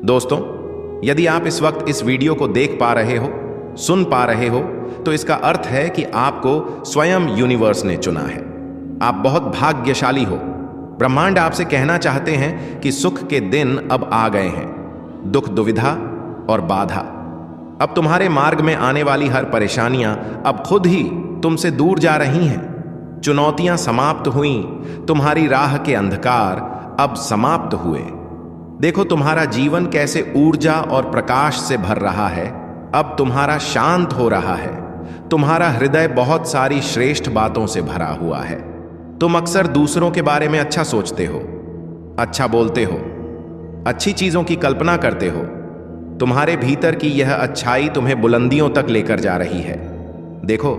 दोस्तों, यदि आप इस वक्त इस वीडियो को देख पा रहे हो, सुन पा रहे हो, तो इसका अर्थ है कि आपको स्वयं यूनिवर्स ने चुना है। आप बहुत भाग्यशाली हो। ब्रह्मांड आपसे कहना चाहते हैं कि सुख के दिन अब आ गए हैं। दुख, दुविधा और बाधा, अब तुम्हारे मार्ग में आने वाली हर परेशानियां अब खुद ही तुमसे दूर जा रही हैं। चुनौतियां समाप्त हुई, तुम्हारी राह के अंधकार अब समाप्त हुए। देखो तुम्हारा जीवन कैसे ऊर्जा और प्रकाश से भर रहा है। अब तुम्हारा शांत हो रहा है। तुम्हारा हृदय बहुत सारी श्रेष्ठ बातों से भरा हुआ है। तुम अक्सर दूसरों के बारे में अच्छा सोचते हो, अच्छा बोलते हो, अच्छी चीजों की कल्पना करते हो। तुम्हारे भीतर की यह अच्छाई तुम्हें बुलंदियों तक लेकर जा रही है। देखो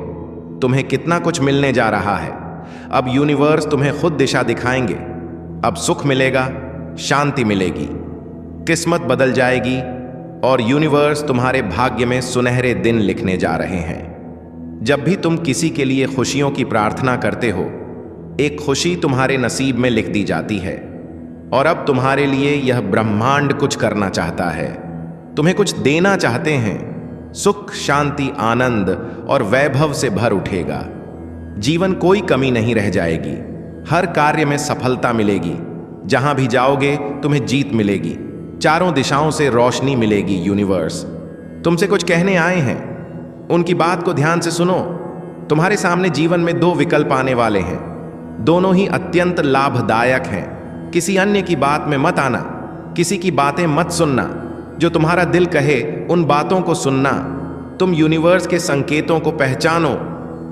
तुम्हें कितना कुछ मिलने जा रहा है। अब यूनिवर्स तुम्हें खुद दिशा दिखाएंगे। अब सुख मिलेगा, शांति मिलेगी, किस्मत बदल जाएगी और यूनिवर्स तुम्हारे भाग्य में सुनहरे दिन लिखने जा रहे हैं। जब भी तुम किसी के लिए खुशियों की प्रार्थना करते हो, एक खुशी तुम्हारे नसीब में लिख दी जाती है। और अब तुम्हारे लिए यह ब्रह्मांड कुछ करना चाहता है, तुम्हें कुछ देना चाहते हैं। सुख, शांति, आनंद और वैभव से भर उठेगा। जीवन कोई कमी नहीं रह जाएगी। हर कार्य में सफलता मिलेगी। जहां भी जाओगे तुम्हें जीत मिलेगी। चारों दिशाओं से रोशनी मिलेगी। यूनिवर्स तुमसे कुछ कहने आए हैं, उनकी बात को ध्यान से सुनो। तुम्हारे सामने जीवन में दो विकल्प आने वाले हैं। दोनों ही अत्यंत लाभदायक हैं। किसी अन्य की बात में मत आना, किसी की बातें मत सुनना। जो तुम्हारा दिल कहे उन बातों को सुनना। तुम यूनिवर्स के संकेतों को पहचानो।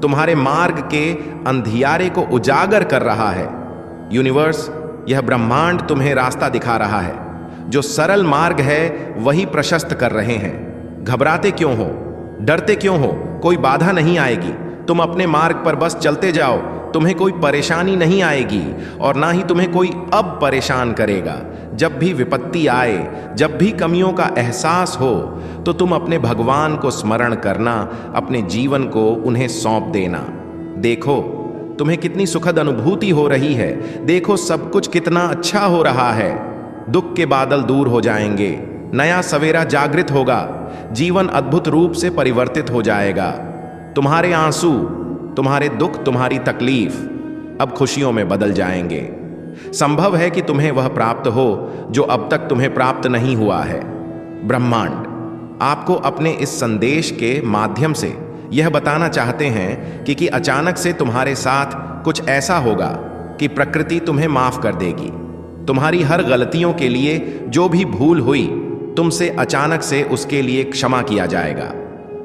तुम्हारे मार्ग के अंधियारे को उजागर कर रहा है यूनिवर्स। यह ब्रह्मांड तुम्हें रास्ता दिखा रहा है। जो सरल मार्ग है वही प्रशस्त कर रहे हैं। घबराते क्यों हो, डरते क्यों हो? कोई बाधा नहीं आएगी। तुम अपने मार्ग पर बस चलते जाओ। तुम्हें कोई परेशानी नहीं आएगी और ना ही तुम्हें कोई अब परेशान करेगा। जब भी विपत्ति आए, जब भी कमियों का एहसास हो, तो तुम अपने भगवान को स्मरण करना, अपने जीवन को उन्हें सौंप देना। देखो तुम्हें कितनी सुखद अनुभूति हो रही है। देखो सब कुछ कितना अच्छा हो रहा है। दुख के बादल दूर हो जाएंगे। नया सवेरा जागृत होगा। जीवन अद्भुत रूप से परिवर्तित हो जाएगा। तुम्हारे आंसू, तुम्हारे दुख, तुम्हारी तकलीफ अब खुशियों में बदल जाएंगे। संभव है कि तुम्हें वह प्राप्त हो जो अब तक तुम्हें प्राप्त नहीं हुआ है। ब्रह्मांड आपको अपने इस संदेश के माध्यम से यह बताना चाहते हैं कि अचानक से तुम्हारे साथ कुछ ऐसा होगा कि प्रकृति तुम्हें माफ कर देगी। तुम्हारी हर गलतियों के लिए जो भी भूल हुई, तुमसे अचानक से उसके लिए क्षमा किया जाएगा।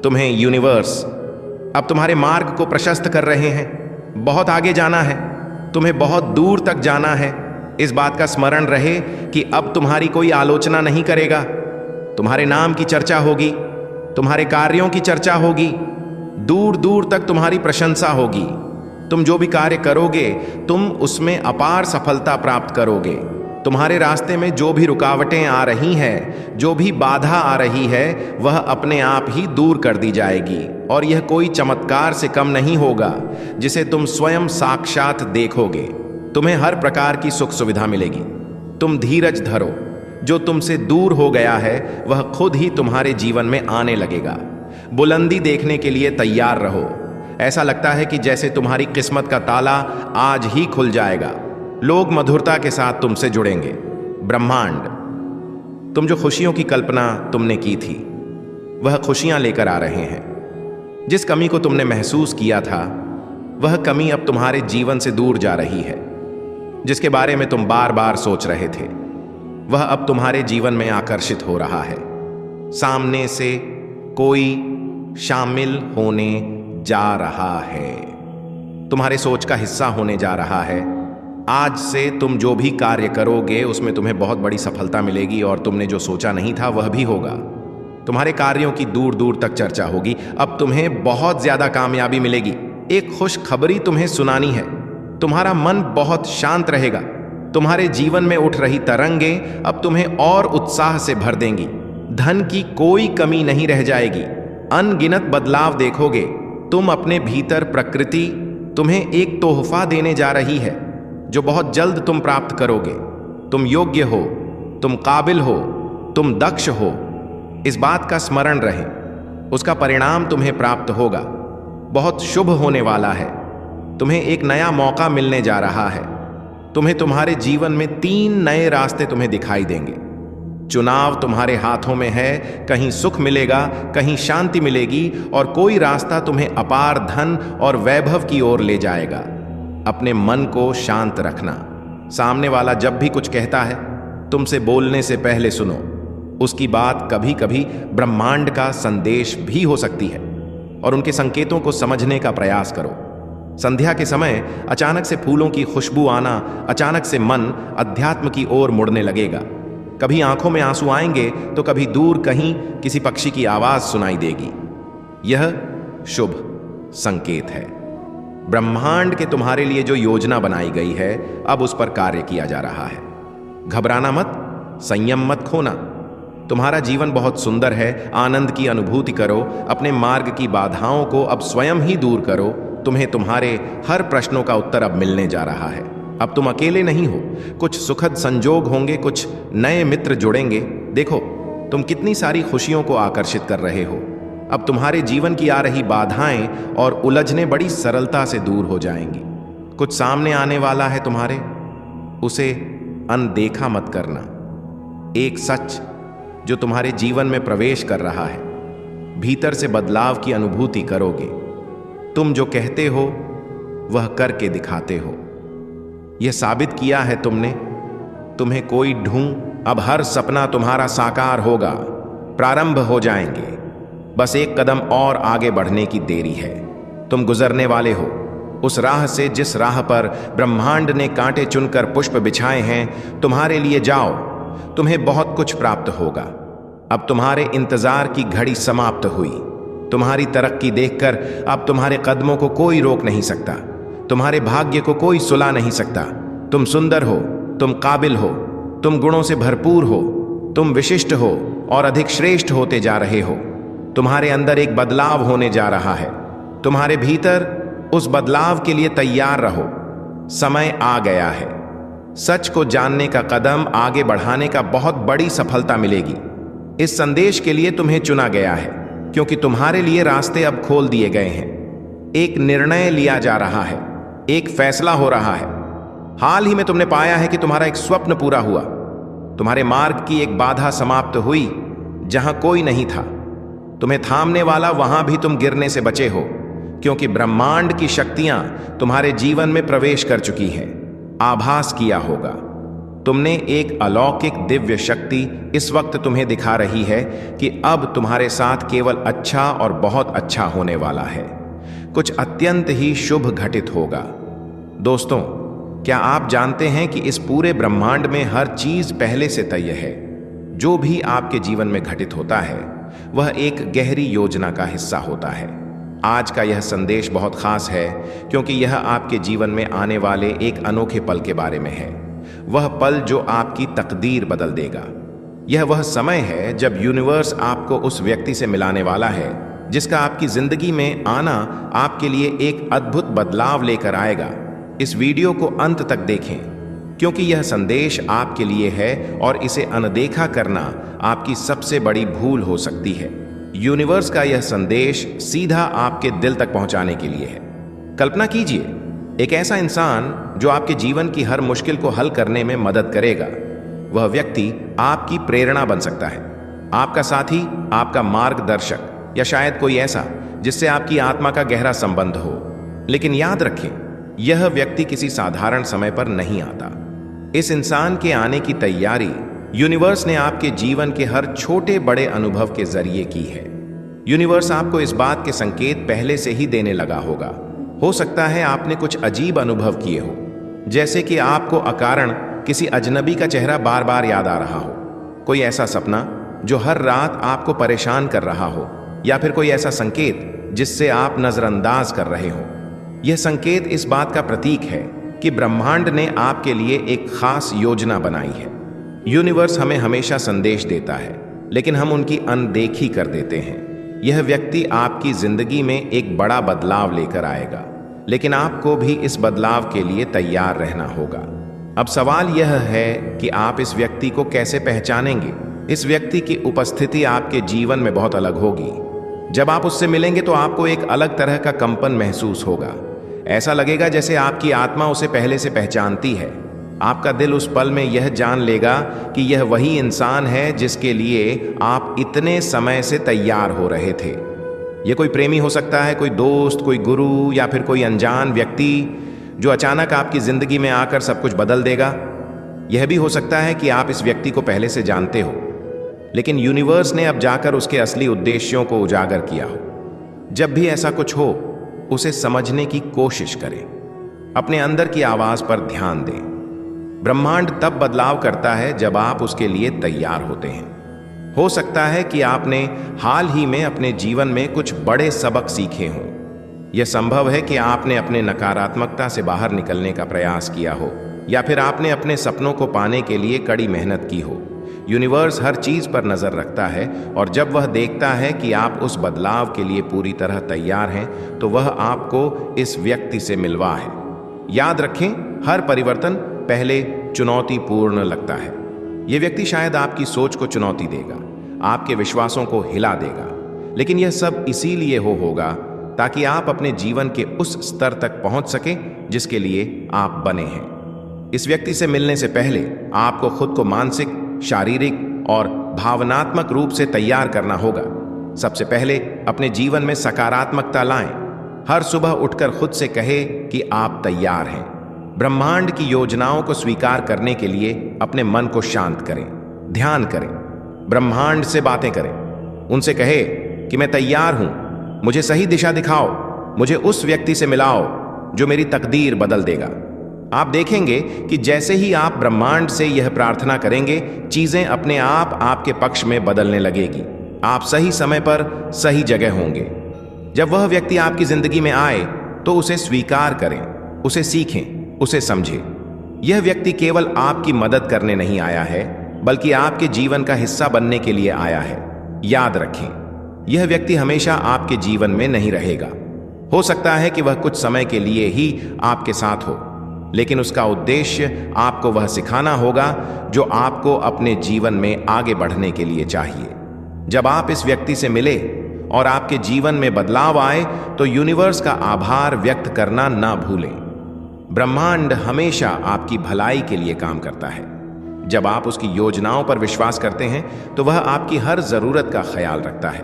तुम्हें यूनिवर्स अब तुम्हारे मार्ग को प्रशस्त कर रहे हैं। बहुत आगे जाना है, तुम्हें बहुत दूर तक जाना है। इस बात का स्मरण रहे कि अब तुम्हारी कोई आलोचना नहीं करेगा। तुम्हारे नाम की चर्चा होगी, तुम्हारे कार्यों की चर्चा होगी, दूर दूर तक तुम्हारी प्रशंसा होगी। तुम जो भी कार्य करोगे, तुम उसमें अपार सफलता प्राप्त करोगे। तुम्हारे रास्ते में जो भी रुकावटें आ रही हैं, जो भी बाधा आ रही है, वह अपने आप ही दूर कर दी जाएगी। और यह कोई चमत्कार से कम नहीं होगा जिसे तुम स्वयं साक्षात देखोगे। तुम्हें हर प्रकार की सुख सुविधा मिलेगी। तुम धीरज धरो। जो तुमसे दूर हो गया है वह खुद ही तुम्हारे जीवन में आने लगेगा। बुलंदी देखने के लिए तैयार रहो। ऐसा लगता है कि जैसे तुम्हारी किस्मत का ताला आज ही खुल जाएगा। लोग मधुरता के साथ तुमसे जुड़ेंगे। ब्रह्मांड तुम जो खुशियों की कल्पना तुमने की थी, वह खुशियां लेकर आ रहे हैं। जिस कमी को तुमने महसूस किया था, वह कमी अब तुम्हारे जीवन से दूर जा रही है। जिसके बारे में तुम बार बार सोच रहे थे, वह अब तुम्हारे जीवन में आकर्षित हो रहा है। सामने से कोई शामिल होने जा रहा है, तुम्हारे सोच का हिस्सा होने जा रहा है। आज से तुम जो भी कार्य करोगे उसमें तुम्हें बहुत बड़ी सफलता मिलेगी और तुमने जो सोचा नहीं था वह भी होगा। तुम्हारे कार्यों की दूर दूर तक चर्चा होगी। अब तुम्हें बहुत ज्यादा कामयाबी मिलेगी। एक खुश खबरी तुम्हें सुनानी है। तुम्हारा मन बहुत शांत रहेगा। तुम्हारे जीवन में उठ रही तरंगें अब तुम्हें और उत्साह से भर देंगी। धन की कोई कमी नहीं रह जाएगी। अनगिनत बदलाव देखोगे। तुम अपने भीतर प्रकृति तुम्हें एक तोहफा देने जा रही है जो बहुत जल्द तुम प्राप्त करोगे। तुम योग्य हो, तुम काबिल हो, तुम दक्ष हो, इस बात का स्मरण रहे। उसका परिणाम तुम्हें प्राप्त होगा। बहुत शुभ होने वाला है। तुम्हें एक नया मौका मिलने जा रहा है। तुम्हें तुम्हारे जीवन में 3 नए रास्ते तुम्हें दिखाई देंगे। चुनाव तुम्हारे हाथों में है। कहीं सुख मिलेगा, कहीं शांति मिलेगी, और कोई रास्ता तुम्हें अपार धन और वैभव की ओर ले जाएगा। अपने मन को शांत रखना। सामने वाला जब भी कुछ कहता है, तुमसे बोलने से पहले सुनो। उसकी बात कभी कभी ब्रह्मांड का संदेश भी हो सकती है, और उनके संकेतों को समझने का प्रयास करो। संध्या के समय अचानक से फूलों की खुशबू आना, अचानक से मन अध्यात्म की ओर मुड़ने लगेगा। कभी आंखों में आंसू आएंगे तो कभी दूर कहीं किसी पक्षी की आवाज सुनाई देगी। यह शुभ संकेत है। ब्रह्मांड के तुम्हारे लिए जो योजना बनाई गई है, अब उस पर कार्य किया जा रहा है। घबराना मत, संयम मत खोना। तुम्हारा जीवन बहुत सुंदर है। आनंद की अनुभूति करो। अपने मार्ग की बाधाओं को अब स्वयं ही दूर करो। तुम्हें तुम्हारे हर प्रश्नों का उत्तर अब मिलने जा रहा है। अब तुम अकेले नहीं हो। कुछ सुखद संजोग होंगे, कुछ नए मित्र जुड़ेंगे। देखो, तुम कितनी सारी खुशियों को आकर्षित कर रहे हो। अब तुम्हारे जीवन की आ रही बाधाएं और उलझने बड़ी सरलता से दूर हो जाएंगी। कुछ सामने आने वाला है तुम्हारे, उसे अनदेखा मत करना। एक सच जो तुम्हारे जीवन में प्रवेश कर रहा है, भीतर से बदलाव की अनुभूति करोगे। तुम जो कहते हो वह करके दिखाते हो। यह साबित किया है तुमने। तुम्हें कोई ढूंढ, अब हर सपना तुम्हारा साकार होगा। प्रारंभ हो जाएंगे। बस एक कदम और आगे बढ़ने की देरी है। तुम गुजरने वाले हो उस राह से जिस राह पर ब्रह्मांड ने कांटे चुनकर पुष्प बिछाए हैं। तुम्हारे लिए जाओ, तुम्हें बहुत कुछ प्राप्त होगा। अब तुम्हारे इंतजार की घड़ी समाप्त हुई। तुम्हारी तरक्की देखकर अब तुम्हारे कदमों को कोई रोक नहीं सकता। तुम्हारे भाग्य को कोई सुला नहीं सकता। तुम सुंदर हो, तुम काबिल हो, तुम गुणों से भरपूर हो, तुम विशिष्ट हो और अधिक श्रेष्ठ होते जा रहे हो। तुम्हारे अंदर एक बदलाव होने जा रहा है। तुम्हारे भीतर उस बदलाव के लिए तैयार रहो। समय आ गया है। सच को जानने का कदम आगे बढ़ाने का बहुत बड़ी सफलता मिलेगी। इस संदेश के लिए तुम्हें चुना गया है, क्योंकि तुम्हारे लिए रास्ते अब खोल दिए गए हैं। एक निर्णय लिया जा रहा है, एक फैसला हो रहा है। हाल ही में तुमने पाया है कि तुम्हारा एक स्वप्न पूरा हुआ। तुम्हारे मार्ग की एक बाधा समाप्त हुई जहां कोई नहीं था। तुम्हें थामने वाला, वहां भी तुम गिरने से बचे हो, क्योंकि ब्रह्मांड की शक्तियां तुम्हारे जीवन में प्रवेश कर चुकी हैं। आभास किया होगा तुमने, एक अलौकिक दिव्य शक्ति इस वक्त तुम्हें दिखा रही है कि अब तुम्हारे साथ केवल अच्छा और बहुत अच्छा होने वाला है। कुछ अत्यंत ही शुभ घटित होगा। दोस्तों, क्या आप जानते हैं कि इस पूरे ब्रह्मांड में हर चीज पहले से तय है। जो भी आपके जीवन में घटित होता है वह एक गहरी योजना का हिस्सा होता है। आज का यह संदेश बहुत खास है, क्योंकि यह आपके जीवन में आने वाले एक अनोखे पल के बारे में है। वह पल जो आपकी तकदीर बदल देगा। यह वह समय है जब यूनिवर्स आपको उस व्यक्ति से मिलाने वाला है जिसका आपकी जिंदगी में आना आपके लिए एक अद्भुत बदलाव लेकर आएगा। इस वीडियो को अंत तक देखें, क्योंकि यह संदेश आपके लिए है और इसे अनदेखा करना आपकी सबसे बड़ी भूल हो सकती है। यूनिवर्स का यह संदेश सीधा आपके दिल तक पहुंचाने के लिए है। कल्पना कीजिए, एक ऐसा इंसान जो आपके जीवन की हर मुश्किल को हल करने में मदद करेगा। वह व्यक्ति आपकी प्रेरणा बन सकता है, आपका साथी, आपका मार्गदर्शक, या शायद कोई ऐसा जिससे आपकी आत्मा का गहरा संबंध हो। लेकिन याद रखें, यह व्यक्ति किसी साधारण समय पर नहीं आता। इस इंसान के आने की तैयारी यूनिवर्स ने आपके जीवन के हर छोटे बड़े अनुभव के जरिए की है। यूनिवर्स आपको इस बात के संकेत पहले से ही देने लगा होगा। हो सकता है आपने कुछ अजीब अनुभव किए हो, जैसे कि आपको अकारण किसी अजनबी का चेहरा बार बार याद आ रहा हो, कोई ऐसा सपना जो हर रात आपको परेशान कर रहा हो, या फिर कोई ऐसा संकेत जिससे आप नजरअंदाज कर रहे हो। यह संकेत इस बात का प्रतीक है कि ब्रह्मांड ने आपके लिए एक खास योजना बनाई है। यूनिवर्स हमें हमेशा संदेश देता है, लेकिन हम उनकी अनदेखी कर देते हैं। यह व्यक्ति आपकी जिंदगी में एक बड़ा बदलाव लेकर आएगा, लेकिन आपको भी इस बदलाव के लिए तैयार रहना होगा। अब सवाल यह है कि आप इस व्यक्ति को कैसे पहचानेंगे। इस व्यक्ति की उपस्थिति आपके जीवन में बहुत अलग होगी। जब आप उससे मिलेंगे तो आपको एक अलग तरह का कंपन महसूस होगा। ऐसा लगेगा जैसे आपकी आत्मा उसे पहले से पहचानती है। आपका दिल उस पल में यह जान लेगा कि यह वही इंसान है जिसके लिए आप इतने समय से तैयार हो रहे थे। यह कोई प्रेमी हो सकता है, कोई दोस्त, कोई गुरु, या फिर कोई अनजान व्यक्ति जो अचानक आपकी जिंदगी में आकर सब कुछ बदल देगा। यह भी हो सकता है कि आप इस व्यक्ति को पहले से जानते हो, लेकिन यूनिवर्स ने अब जाकर उसके असली उद्देश्यों को उजागर किया हो। जब भी ऐसा कुछ हो, उसे समझने की कोशिश करें। अपने अंदर की आवाज पर ध्यान दें। ब्रह्मांड तब बदलाव करता है जब आप उसके लिए तैयार होते हैं। हो सकता है कि आपने हाल ही में अपने जीवन में कुछ बड़े सबक सीखे हों। यह संभव है कि आपने अपने नकारात्मकता से बाहर निकलने का प्रयास किया हो, या फिर आपने अपने सपनों को पाने के लिए कड़ी मेहनत की हो। यूनिवर्स हर चीज पर नजर रखता है, और जब वह देखता है कि आप उस बदलाव के लिए पूरी तरह तैयार हैं, तो वह आपको इस व्यक्ति से मिलवा है। याद रखें, हर परिवर्तन पहले चुनौतीपूर्ण लगता है। यह व्यक्ति शायद आपकी सोच को चुनौती देगा, आपके विश्वासों को हिला देगा, लेकिन यह सब इसीलिए होगा ताकि आप अपने जीवन के उस स्तर तक पहुंच सकें जिसके लिए आप बने हैं। इस व्यक्ति से मिलने से पहले आपको खुद को मानसिक, शारीरिक और भावनात्मक रूप से तैयार करना होगा। सबसे पहले अपने जीवन में सकारात्मकता लाएं। हर सुबह उठकर खुद से कहे कि आप तैयार हैं। ब्रह्मांड की योजनाओं को स्वीकार करने के लिए अपने मन को शांत करें, ध्यान करें, ब्रह्मांड से बातें करें। उनसे कहे कि मैं तैयार हूं, मुझे सही दिशा दिखाओ, मुझे उस व्यक्ति से मिलाओ जो मेरी तकदीर बदल देगा। आप देखेंगे कि जैसे ही आप ब्रह्मांड से यह प्रार्थना करेंगे, चीजें अपने आप आपके पक्ष में बदलने लगेगी। आप सही समय पर सही जगह होंगे। जब वह व्यक्ति आपकी जिंदगी में आए तो उसे स्वीकार करें, उसे सीखें, उसे समझें। यह व्यक्ति केवल आपकी मदद करने नहीं आया है, बल्कि आपके जीवन का हिस्सा बनने के लिए आया है। याद रखें, यह व्यक्ति हमेशा आपके जीवन में नहीं रहेगा। हो सकता है कि वह कुछ समय के लिए ही आपके साथ हो, लेकिन उसका उद्देश्य आपको वह सिखाना होगा जो आपको अपने जीवन में आगे बढ़ने के लिए चाहिए। जब आप इस व्यक्ति से मिले और आपके जीवन में बदलाव आए, तो यूनिवर्स का आभार व्यक्त करना ना भूलें। ब्रह्मांड हमेशा आपकी भलाई के लिए काम करता है। जब आप उसकी योजनाओं पर विश्वास करते हैं, तो वह आपकी हर जरूरत का ख्याल रखता है।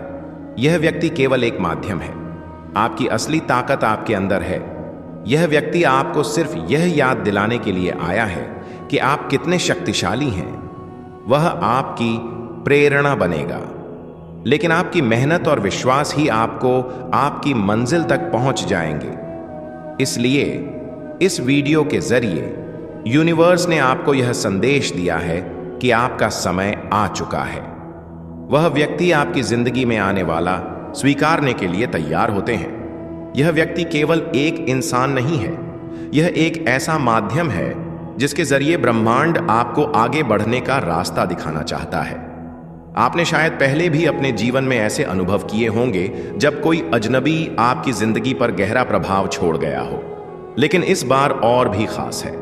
यह व्यक्ति केवल एक माध्यम है, आपकी असली ताकत आपके अंदर है। यह व्यक्ति आपको सिर्फ यह याद दिलाने के लिए आया है कि आप कितने शक्तिशाली हैं। वह आपकी प्रेरणा बनेगा, लेकिन आपकी मेहनत और विश्वास ही आपको आपकी मंजिल तक पहुंच जाएंगे। इसलिए इस वीडियो के जरिए यूनिवर्स ने आपको यह संदेश दिया है कि आपका समय आ चुका है। वह व्यक्ति आपकी जिंदगी में आने वाला स्वीकारने के लिए तैयार होते हैं। यह व्यक्ति केवल एक इंसान नहीं है, यह एक ऐसा माध्यम है जिसके जरिए ब्रह्मांड आपको आगे बढ़ने का रास्ता दिखाना चाहता है। आपने शायद पहले भी अपने जीवन में ऐसे अनुभव किए होंगे जब कोई अजनबी आपकी जिंदगी पर गहरा प्रभाव छोड़ गया हो, लेकिन इस बार और भी खास है।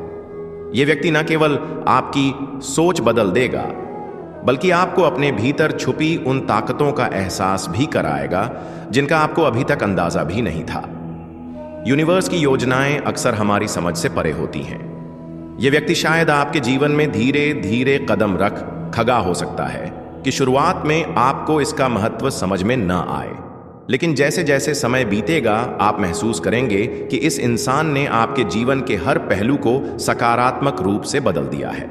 यह व्यक्ति न केवल आपकी सोच बदल देगा, बल्कि आपको अपने भीतर छुपी उन ताकतों का एहसास भी कराएगा जिनका आपको अभी तक अंदाजा भी नहीं था। यूनिवर्स की योजनाएं अक्सर हमारी समझ से परे होती हैं। यह व्यक्ति शायद आपके जीवन में धीरे धीरे कदम रख खगा हो सकता है कि शुरुआत में आपको इसका महत्व समझ में न आए, लेकिन जैसे जैसे समय बीतेगा आप महसूस करेंगे कि इस इंसान ने आपके जीवन के हर पहलू को सकारात्मक रूप से बदल दिया है।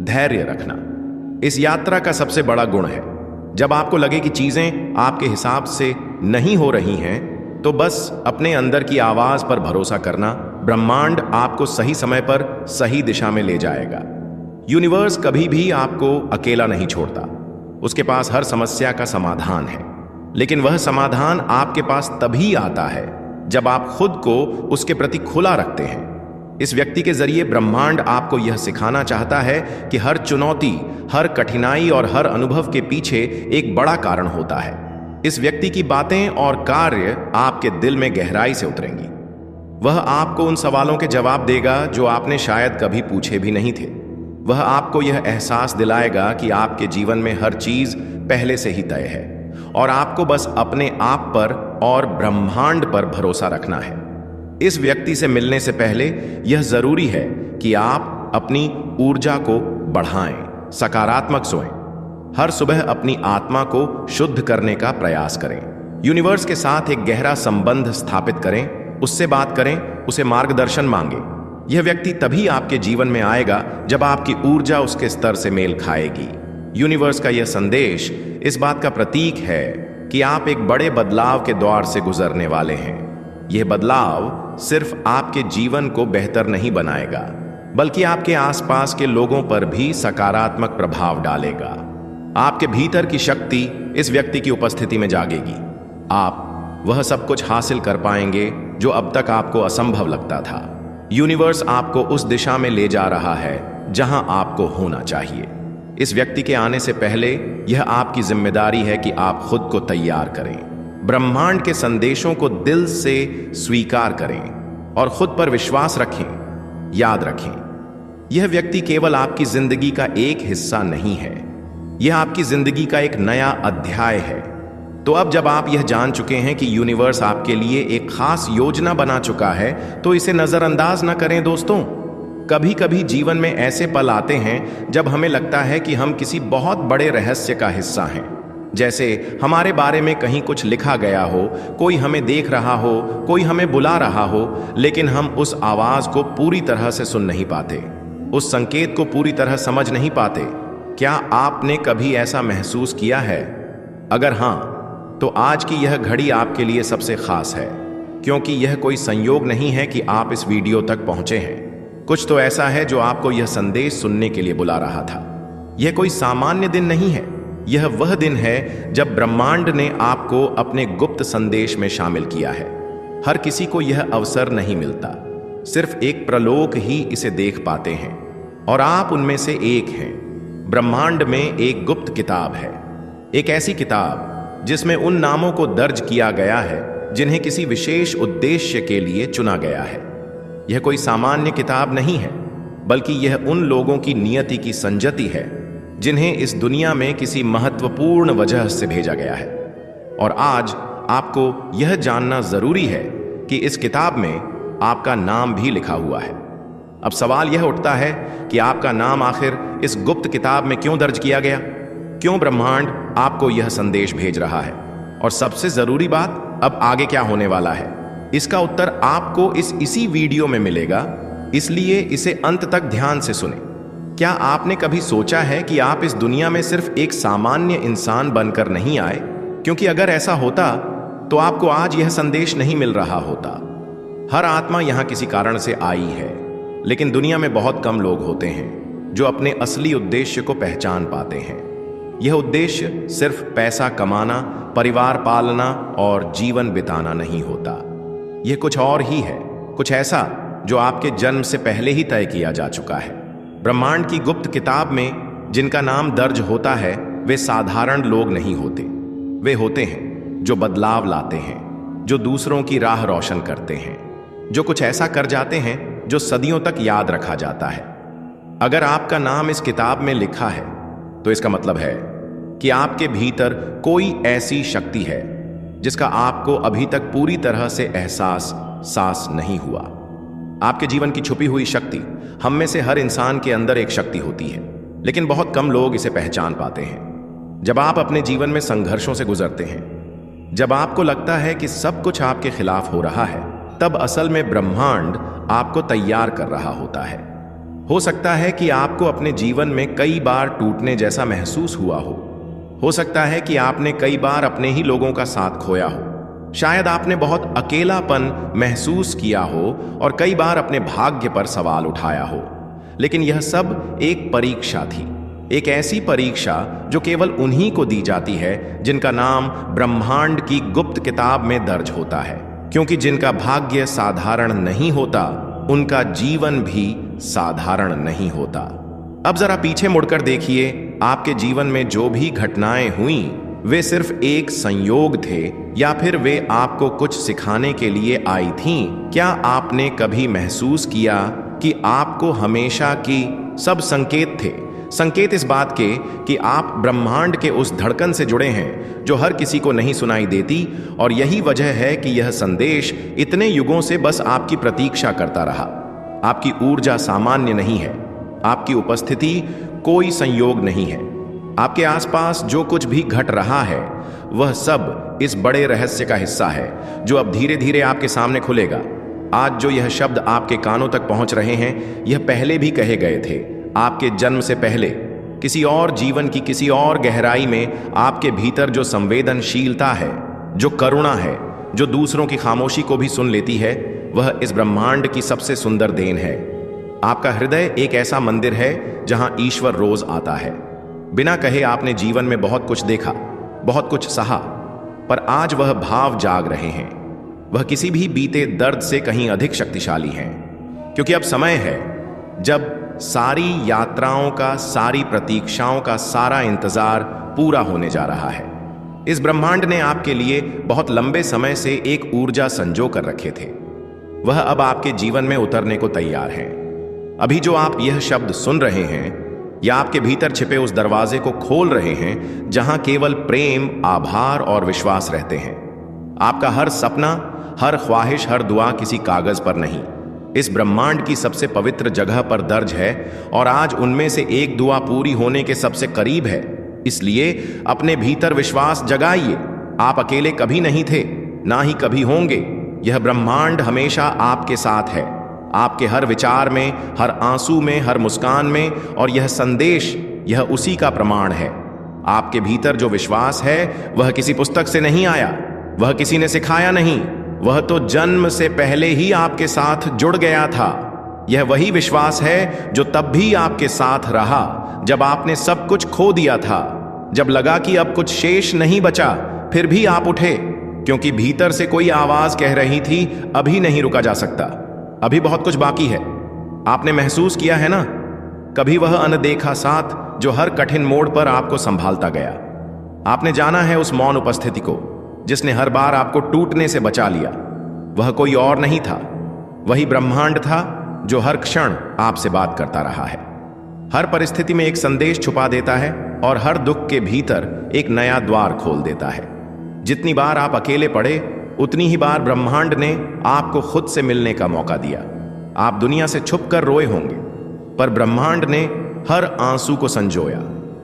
धैर्य रखना इस यात्रा का सबसे बड़ा गुण है। जब आपको लगे कि चीजें आपके हिसाब से नहीं हो रही हैं, तो बस अपने अंदर की आवाज पर भरोसा करना। ब्रह्मांड आपको सही समय पर सही दिशा में ले जाएगा। यूनिवर्स कभी भी आपको अकेला नहीं छोड़ता। उसके पास हर समस्या का समाधान है, लेकिन वह समाधान आपके पास तभी आता है जब आप खुद को उसके प्रति खुला रखते हैं। इस व्यक्ति के जरिए ब्रह्मांड आपको यह सिखाना चाहता है कि हर चुनौती, हर कठिनाई और हर अनुभव के पीछे एक बड़ा कारण होता है। इस व्यक्ति की बातें और कार्य आपके दिल में गहराई से उतरेंगी। वह आपको उन सवालों के जवाब देगा जो आपने शायद कभी पूछे भी नहीं थे। वह आपको यह एहसास दिलाएगा कि आपके जीवन में हर चीज पहले से ही तय है और आपको बस अपने आप पर और ब्रह्मांड पर भरोसा रखना है। इस व्यक्ति से मिलने से पहले यह जरूरी है कि आप अपनी ऊर्जा को बढ़ाएं, सकारात्मक सोएं, हर सुबह अपनी आत्मा को शुद्ध करने का प्रयास करें, यूनिवर्स के साथ एक गहरा संबंध स्थापित करें, उससे बात करें, उसे मार्गदर्शन मांगे। यह व्यक्ति तभी आपके जीवन में आएगा जब आपकी ऊर्जा उसके स्तर से मेल खाएगी। यूनिवर्स का यह संदेश इस बात का प्रतीक है कि आप एक बड़े बदलाव के दौर से गुजरने वाले हैं। यह बदलाव सिर्फ आपके जीवन को बेहतर नहीं बनाएगा, बल्कि आपके आसपास के लोगों पर भी सकारात्मक प्रभाव डालेगा। आपके भीतर की शक्ति इस व्यक्ति की उपस्थिति में जागेगी। आप वह सब कुछ हासिल कर पाएंगे जो अब तक आपको असंभव लगता था। यूनिवर्स आपको उस दिशा में ले जा रहा है जहां आपको होना चाहिए। इस व्यक्ति के आने से पहले यह आपकी जिम्मेदारी है कि आप खुद को तैयार करें, ब्रह्मांड के संदेशों को दिल से स्वीकार करें और खुद पर विश्वास रखें। याद रखें, यह व्यक्ति केवल आपकी जिंदगी का एक हिस्सा नहीं है, यह आपकी जिंदगी का एक नया अध्याय है। तो अब जब आप यह जान चुके हैं कि यूनिवर्स आपके लिए एक खास योजना बना चुका है, तो इसे नजरअंदाज न करें दोस्तों। कभी कभी जीवन में ऐसे पल आते हैं जब हमें लगता है कि हम किसी बहुत बड़े रहस्य का हिस्सा हैं, जैसे हमारे बारे में कहीं कुछ लिखा गया हो, कोई हमें देख रहा हो, कोई हमें बुला रहा हो, लेकिन हम उस आवाज को पूरी तरह से सुन नहीं पाते, उस संकेत को पूरी तरह समझ नहीं पाते। क्या आपने कभी ऐसा महसूस किया है? अगर हाँ, तो आज की यह घड़ी आपके लिए सबसे खास है, क्योंकि यह कोई संयोग नहीं है कि आप इस वीडियो तक पहुंचे हैं। कुछ तो ऐसा है जो आपको यह संदेश सुनने के लिए बुला रहा था। यह कोई सामान्य दिन नहीं है, यह वह दिन है जब ब्रह्मांड ने आपको अपने गुप्त संदेश में शामिल किया है। हर किसी को यह अवसर नहीं मिलता, सिर्फ एक प्रलोक ही इसे देख पाते हैं, और आप उनमें से एक हैं। ब्रह्मांड में एक गुप्त किताब है, एक ऐसी किताब जिसमें उन नामों को दर्ज किया गया है जिन्हें किसी विशेष उद्देश्य के लिए चुना गया है। यह कोई सामान्य किताब नहीं है, बल्कि यह उन लोगों की नियति की संजति है जिन्हें इस दुनिया में किसी महत्वपूर्ण वजह से भेजा गया है। और आज आपको यह जानना जरूरी है कि इस किताब में आपका नाम भी लिखा हुआ है। अब सवाल यह उठता है कि आपका नाम आखिर इस गुप्त किताब में क्यों दर्ज किया गया? क्यों ब्रह्मांड आपको यह संदेश भेज रहा है? और सबसे जरूरी बात, अब आगे क्या होने वाला है? इसका उत्तर आपको इसी वीडियो में मिलेगा, इसलिए इसे अंत तक ध्यान से सुनें। क्या आपने कभी सोचा है कि आप इस दुनिया में सिर्फ एक सामान्य इंसान बनकर नहीं आए? क्योंकि अगर ऐसा होता तो आपको आज यह संदेश नहीं मिल रहा होता। हर आत्मा यहां किसी कारण से आई है, लेकिन दुनिया में बहुत कम लोग होते हैं जो अपने असली उद्देश्य को पहचान पाते हैं। यह उद्देश्य सिर्फ पैसा कमाना, परिवार पालना और जीवन बिताना नहीं होता। यह कुछ और ही है, कुछ ऐसा जो आपके जन्म से पहले ही तय किया जा चुका है। ब्रह्मांड की गुप्त किताब में जिनका नाम दर्ज होता है, वे साधारण लोग नहीं होते। वे होते हैं जो बदलाव लाते हैं, जो दूसरों की राह रोशन करते हैं, जो कुछ ऐसा कर जाते हैं जो सदियों तक याद रखा जाता है। अगर आपका नाम इस किताब में लिखा है, तो इसका मतलब है कि आपके भीतर कोई ऐसी शक्ति है जिसका आपको अभी तक पूरी तरह से एहसास नहीं हुआ। आपके जीवन की छुपी हुई शक्ति, हम में से हर इंसान के अंदर एक शक्ति होती है, लेकिन बहुत कम लोग इसे पहचान पाते हैं। जब आप अपने जीवन में संघर्षों से गुजरते हैं, जब आपको लगता है कि सब कुछ आपके खिलाफ हो रहा है, तब असल में ब्रह्मांड आपको तैयार कर रहा होता है। हो सकता है कि आपको अपने जीवन में कई बार टूटने जैसा महसूस हुआ हो सकता है कि आपने कई बार अपने ही लोगों का साथ खोया हो, शायद आपने बहुत अकेलापन महसूस किया हो और कई बार अपने भाग्य पर सवाल उठाया हो। लेकिन यह सब एक परीक्षा थी, एक ऐसी परीक्षा जो केवल उन्हीं को दी जाती है जिनका नाम ब्रह्मांड की गुप्त किताब में दर्ज होता है। क्योंकि जिनका भाग्य साधारण नहीं होता, उनका जीवन भी साधारण नहीं होता। अब जरा पीछे मुड़कर देखिए, आपके जीवन में जो भी घटनाएं हुई, वे सिर्फ एक संयोग थे या फिर वे आपको कुछ सिखाने के लिए आई थीं? क्या आपने कभी महसूस किया कि आपको हमेशा की सब संकेत थे, संकेत इस बात के कि आप ब्रह्मांड के उस धड़कन से जुड़े हैं जो हर किसी को नहीं सुनाई देती, और यही वजह है कि यह संदेश इतने युगों से बस आपकी प्रतीक्षा करता रहा। आपकी ऊर्जा सामान्य नहीं है, आपकी उपस्थिति कोई संयोग नहीं है। आपके आसपास जो कुछ भी घट रहा है वह सब इस बड़े रहस्य का हिस्सा है जो अब धीरे धीरे आपके सामने खुलेगा। आज जो यह शब्द आपके कानों तक पहुंच रहे हैं, यह पहले भी कहे गए थे, आपके जन्म से पहले, किसी और जीवन की किसी और गहराई में। आपके भीतर जो संवेदनशीलता है, जो करुणा है, जो दूसरों की खामोशी को भी सुन लेती है, वह इस ब्रह्मांड की सबसे सुंदर देन है। आपका हृदय एक ऐसा मंदिर है जहां ईश्वर रोज आता है। बिना कहे आपने जीवन में बहुत कुछ देखा, बहुत कुछ सहा, पर आज वह भाव जाग रहे हैं। वह किसी भी बीते दर्द से कहीं अधिक शक्तिशाली हैं, क्योंकि अब समय है जब सारी यात्राओं का, सारी प्रतीक्षाओं का सारा इंतजार पूरा होने जा रहा है। इस ब्रह्मांड ने आपके लिए बहुत लंबे समय से एक ऊर्जा संजो कर रखे थे, वह अब आपके जीवन में उतरने को तैयार है। अभी जो आप यह शब्द सुन रहे हैं, या आपके भीतर छिपे उस दरवाजे को खोल रहे हैं जहां केवल प्रेम, आभार और विश्वास रहते हैं। आपका हर सपना, हर ख्वाहिश, हर दुआ किसी कागज पर नहीं, इस ब्रह्मांड की सबसे पवित्र जगह पर दर्ज है, और आज उनमें से एक दुआ पूरी होने के सबसे करीब है। इसलिए अपने भीतर विश्वास जगाइए। आप अकेले कभी नहीं थे, ना ही कभी होंगे। यह ब्रह्मांड हमेशा आपके साथ है, आपके हर विचार में, हर आंसू में, हर मुस्कान में, और यह संदेश, यह उसी का प्रमाण है। आपके भीतर जो विश्वास है वह किसी पुस्तक से नहीं आया, वह किसी ने सिखाया नहीं, वह तो जन्म से पहले ही आपके साथ जुड़ गया था। यह वही विश्वास है जो तब भी आपके साथ रहा जब आपने सब कुछ खो दिया था, जब लगा कि अब कुछ शेष नहीं बचा, फिर भी आप उठे, क्योंकि भीतर से कोई आवाज कह रही थी, अभी नहीं रुका जा सकता, अभी बहुत कुछ बाकी है। आपने महसूस किया है ना, कभी वह अनदेखा साथ जो हर कठिन मोड़ पर आपको संभालता गया। आपने जाना है उस मौन उपस्थिति को जिसने हर बार आपको टूटने से बचा लिया। वह कोई और नहीं था, वही ब्रह्मांड था जो हर क्षण आपसे बात करता रहा है, हर परिस्थिति में एक संदेश छुपा देता है, और हर दुख के भीतर एक नया द्वार खोल देता है। जितनी बार आप अकेले पड़े, उतनी ही बार ब्रह्मांड ने आपको खुद से मिलने का मौका दिया। आप दुनिया से छुपकर रोए होंगे, पर ब्रह्मांड ने हर आंसू को संजोया,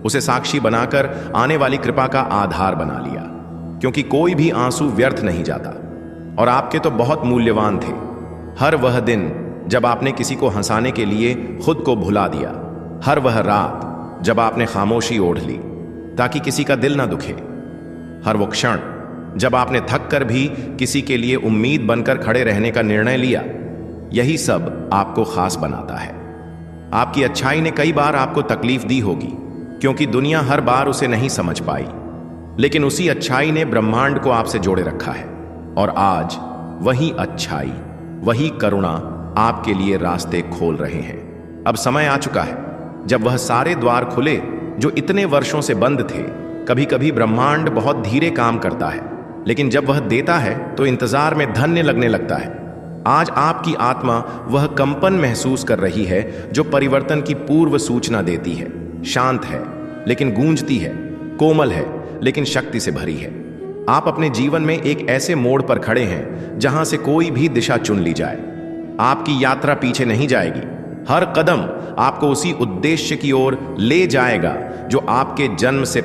उसे साक्षी बनाकर आने वाली कृपा का आधार बना लिया। क्योंकि कोई भी आंसू व्यर्थ नहीं जाता, और आपके तो बहुत मूल्यवान थे। हर वह दिन जब आपने किसी को हंसाने के लिए खुद को भुला दिया, हर वह रात जब आपने खामोशी ओढ़ ली ताकि किसी का दिल ना दुखे, हर वो क्षण जब आपने थक कर भी किसी के लिए उम्मीद बनकर खड़े रहने का निर्णय लिया, यही सब आपको खास बनाता है। आपकी अच्छाई ने कई बार आपको तकलीफ दी होगी, क्योंकि दुनिया हर बार उसे नहीं समझ पाई, लेकिन उसी अच्छाई ने ब्रह्मांड को आपसे जोड़े रखा है, और आज वही अच्छाई, वही करुणा आपके लिए रास्ते खोल रहे हैं। अब समय आ चुका है जब वह सारे द्वार खुले जो इतने वर्षों से बंद थे। कभी कभी ब्रह्मांड बहुत धीरे काम करता है, लेकिन जब वह देता है तो इंतजार में धन्य लगने लगता है। आज आपकी आत्मा वह कंपन महसूस कर रही है जो परिवर्तन की पूर्व सूचना देती है। शांत है लेकिन गूंजती है, कोमल है लेकिन शक्ति से भरी है। आप अपने जीवन में एक ऐसे मोड़ पर खड़े हैं जहां से कोई भी दिशा चुन ली जाए, आपकी यात्रा पीछे नहीं जाएगी। हर कदम आपको उसी उद्देश्य की ओर ले जाएगा जो आपके जन्म से